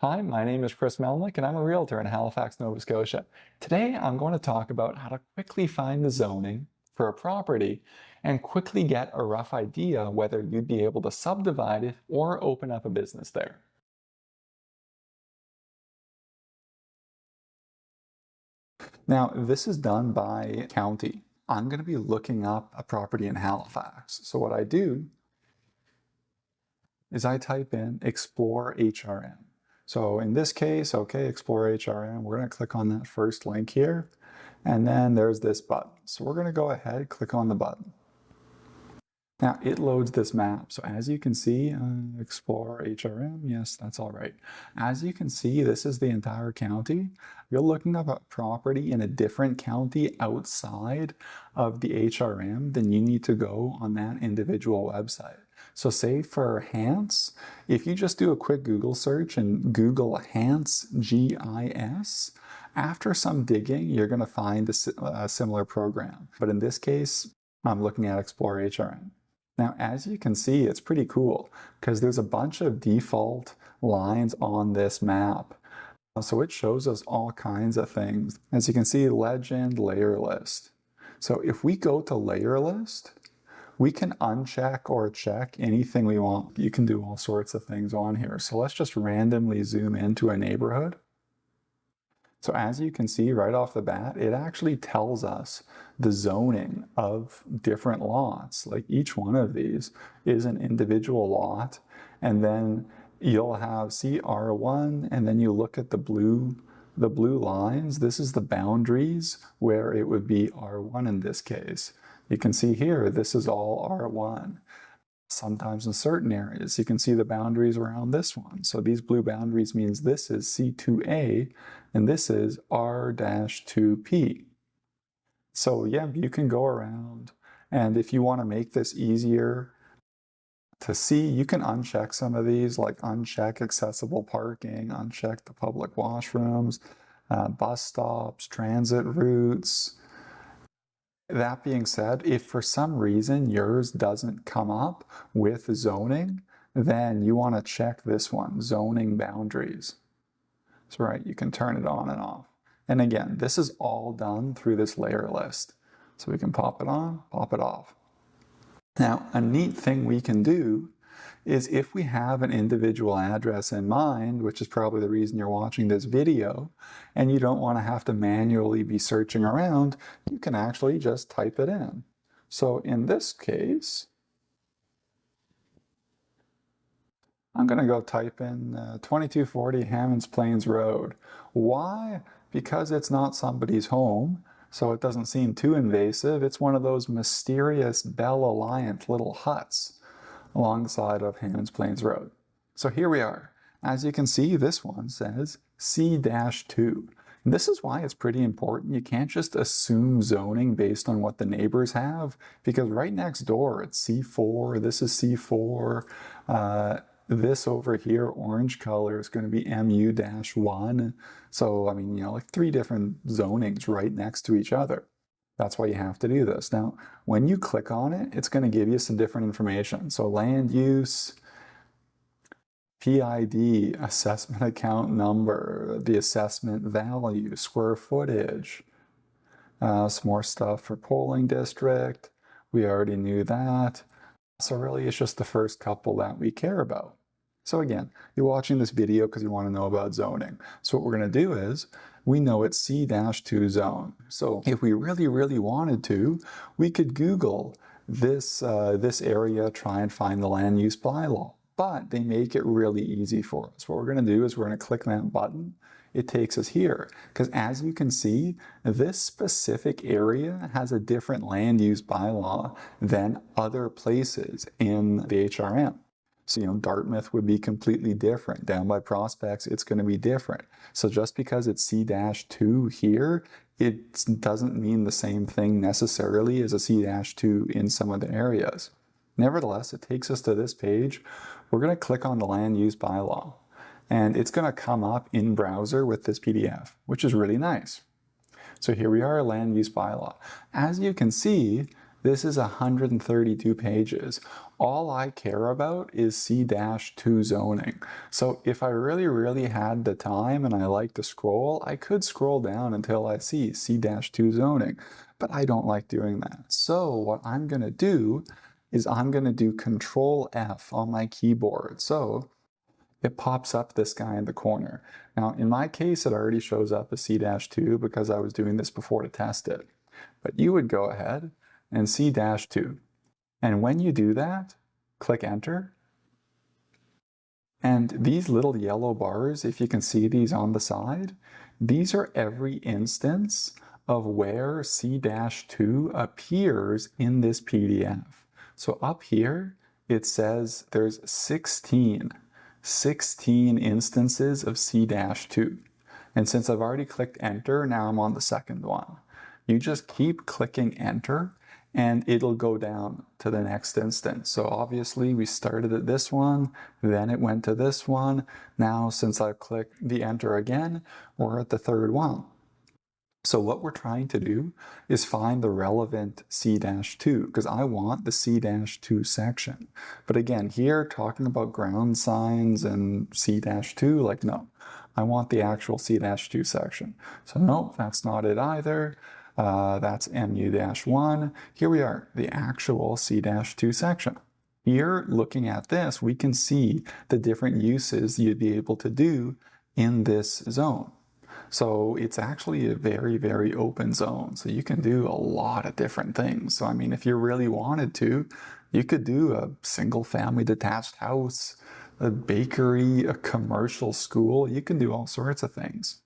Hi, my name is Chris Melnick and I'm a realtor in Halifax, Nova Scotia. Today I'm going to talk about how to quickly find the zoning for a property and quickly get a rough idea whether you'd be able to subdivide it or open up a business there. Now, this is done by county. I'm going to be looking up a property in Halifax. So what I do is I type in Explore HRM. So in this case, okay, Explore HRM, we're going to click on that first link here. And then there's this button. So we're going to go ahead, click on the button. Now it loads this map. So as you can see, Explore HRM, yes, that's all right. As you can see, this is the entire county. If you're looking up a property in a different county outside of the HRM, then you need to go on that individual website. So say for Hants, if you just do a quick Google search and Google Hants, GIS, after some digging, you're going to find a similar program. But in this case, I'm looking at Explore HRM. Now, as you can see, it's pretty cool because there's a bunch of default lines on this map. So it shows us all kinds of things. As you can see, legend, layer list. So if we go to layer list, we can uncheck or check anything we want. You can do all sorts of things on here. So let's just randomly zoom into a neighborhood. So as you can see right off the bat, it actually tells us the zoning of different lots. Like each one of these is an individual lot. And then you'll have CR1, and then you look at the blue lines. This is the boundaries where it would be R1 in this case. You can see here, this is all R1. Sometimes in certain areas, you can see the boundaries around this one. So these blue boundaries means this is C2A and this is R-2P. So yeah, you can go around, and if you want to make this easier to see, you can uncheck some of these, like uncheck accessible parking, uncheck the public washrooms, bus stops, transit routes. That being said, if for some reason yours doesn't come up with zoning, then you want to check this one, zoning boundaries. That's right, you can turn it on and off. And again, this is all done through this layer list. So we can pop it on, pop it off. Now, a neat thing we can do is if we have an individual address in mind, which is probably the reason you're watching this video, and you don't want to have to manually be searching around, you can actually just type it in. So in this case, I'm going to go type in 2240 Hammonds Plains Road. Why? Because it's not somebody's home, so it doesn't seem too invasive. It's one of those mysterious Bell-Alliant little huts along the side of Hammonds Plains Road. So here we are. As you can see, this one says C-2. And this is why it's pretty important. You can't just assume zoning based on what the neighbors have, because right next door it's C4, this is C4, this over here, orange color, is going to be MU-1. So, I mean, like 3 different zonings right next to each other. That's why you have to do this. Now, when you click on it, it's going to give you some different information. So land use, PID, assessment account number, the assessment value, square footage, some more stuff for polling district. We already knew that. So really, it's just the first couple that we care about. So again, you're watching this video because you want to know about zoning. So what we're going to do is, we know it's C-2 zone. So if we really, really wanted to, we could Google this area, try and find the land use bylaw. But they make it really easy for us. What we're going to do is we're going to click that button. It takes us here. Because as you can see, this specific area has a different land use bylaw than other places in the HRM. So, Dartmouth would be completely different. Down by Prospects, it's going to be different. So just because it's C-2 here, it doesn't mean the same thing necessarily as a C-2 in some of the areas. Nevertheless, it takes us to this page. We're going to click on the land use bylaw, and it's going to come up in browser with this PDF, which is really nice. So here we are, land use bylaw. As you can see, This is 132 pages. All I care about is C-2 zoning. So if I really had the time and I like to scroll, I could scroll down until I see C-2 zoning, but I don't like doing that. So what I'm going to do is I'm going to do Control F on my keyboard. So it pops up this guy in the corner. Now, in my case, it already shows up as C-2 because I was doing this before to test it. But you would go ahead and C-2. And when you do that, click Enter. And these little yellow bars, if you can see these on the side, these are every instance of where C-2 appears in this PDF. So up here, it says there's 16 instances of C-2. And since I've already clicked Enter, now I'm on the second one. You just keep clicking Enter and it'll go down to the next instance. So obviously we started at this one, then it went to this one. Now since I've clicked the Enter again, we're at the third one. So what we're trying to do is find the relevant C-2 because I want the C-2 section. But again, here talking about ground signs and C-2, like no, I want the actual C-2 section. So no, that's not it either. That's MU-1. Here we are, the actual C-2 section. Here, looking at this, we can see the different uses you'd be able to do in this zone. So it's actually a very open zone. So you can do a lot of different things. So I mean, if you really wanted to, you could do a single family detached house, a bakery, a commercial school. You can do all sorts of things.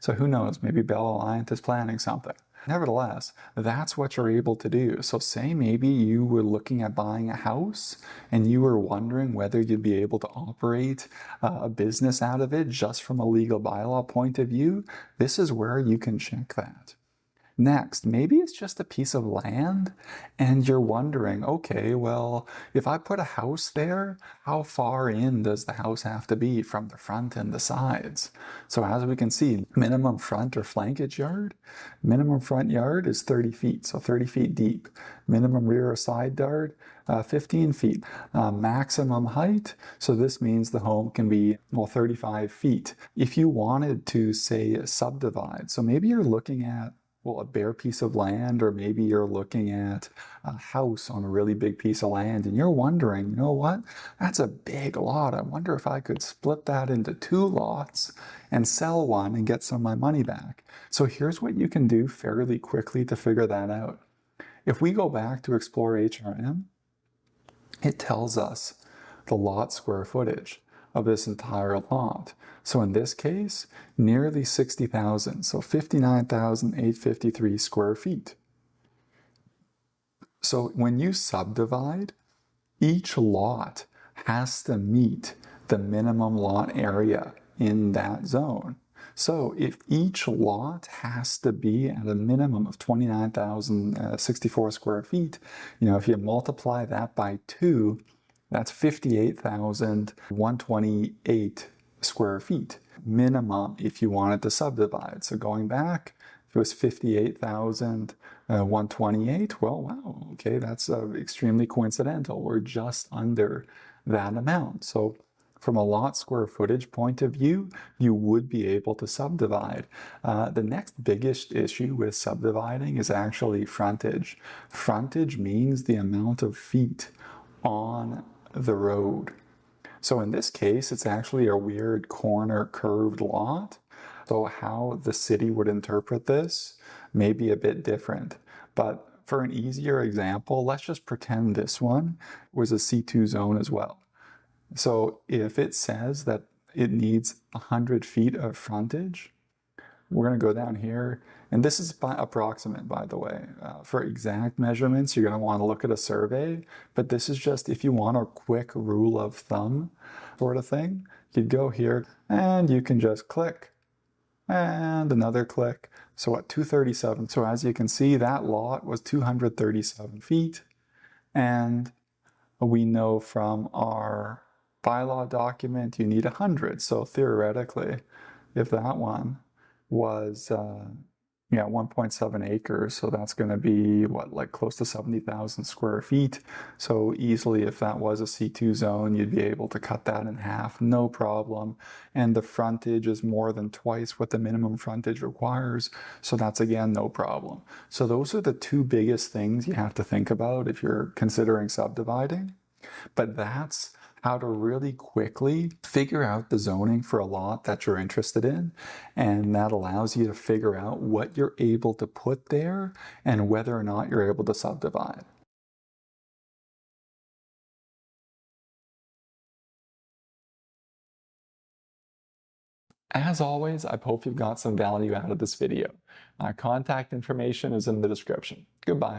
So who knows, maybe Bell Alliant is planning something. Nevertheless, that's what you're able to do. So say maybe you were looking at buying a house and you were wondering whether you'd be able to operate a business out of it just from a legal bylaw point of view. This is where you can check that. Next, maybe it's just a piece of land and you're wondering, okay, well, if I put a house there, how far in does the house have to be from the front and the sides? So as we can see, minimum front or flankage yard, minimum front yard is 30 feet, so 30 feet deep. Minimum rear or side yard, 15 feet. Maximum height, so this means the home can be, well, 35 feet. If you wanted to, say, subdivide, so maybe you're looking at a bare piece of land, or maybe you're looking at a house on a really big piece of land and you're wondering, you know what, that's a big lot. I wonder if I could split that into 2 lots and sell one and get some of my money back. So here's what you can do fairly quickly to figure that out. If we go back to Explore HRM, it tells us the lot square footage of this entire lot. So in this case, nearly 60,000, so 59,853 square feet. So when you subdivide, each lot has to meet the minimum lot area in that zone. So if each lot has to be at a minimum of 29,064 square feet, if you multiply that by 2, that's 58,128 square feet minimum if you wanted to subdivide. So going back, if it was 58,128, well, wow, okay, that's extremely coincidental. We're just under that amount. So from a lot square footage point of view, you would be able to subdivide. The next biggest issue with subdividing is actually frontage. Frontage means the amount of feet on the road. So in this case, it's actually a weird corner curved lot. So how the city would interpret this may be a bit different. But for an easier example, let's just pretend this one was a C2 zone as well. So if it says that it needs 100 feet of frontage, we're going to go down here, and this is approximate, by the way. For exact measurements, you're going to want to look at a survey, but this is just if you want a quick rule of thumb sort of thing. You'd go here, and you can just click, and another click. So at 237, so as you can see, that lot was 237 feet, and we know from our bylaw document you need 100. So theoretically, if that one was Yeah, 1.7 acres, so that's going to be what, like close to 70,000 square feet. So easily, if that was a C2 zone, you'd be able to cut that in half, no problem. And the frontage is more than twice what the minimum frontage requires, so that's again no problem. So those are the two biggest things you have to think about if you're considering subdividing. But that's how to really quickly figure out the zoning for a lot that you're interested in. And that allows you to figure out what you're able to put there and whether or not you're able to subdivide. As always, I hope you've got some value out of this video. My contact information is in the description. Goodbye.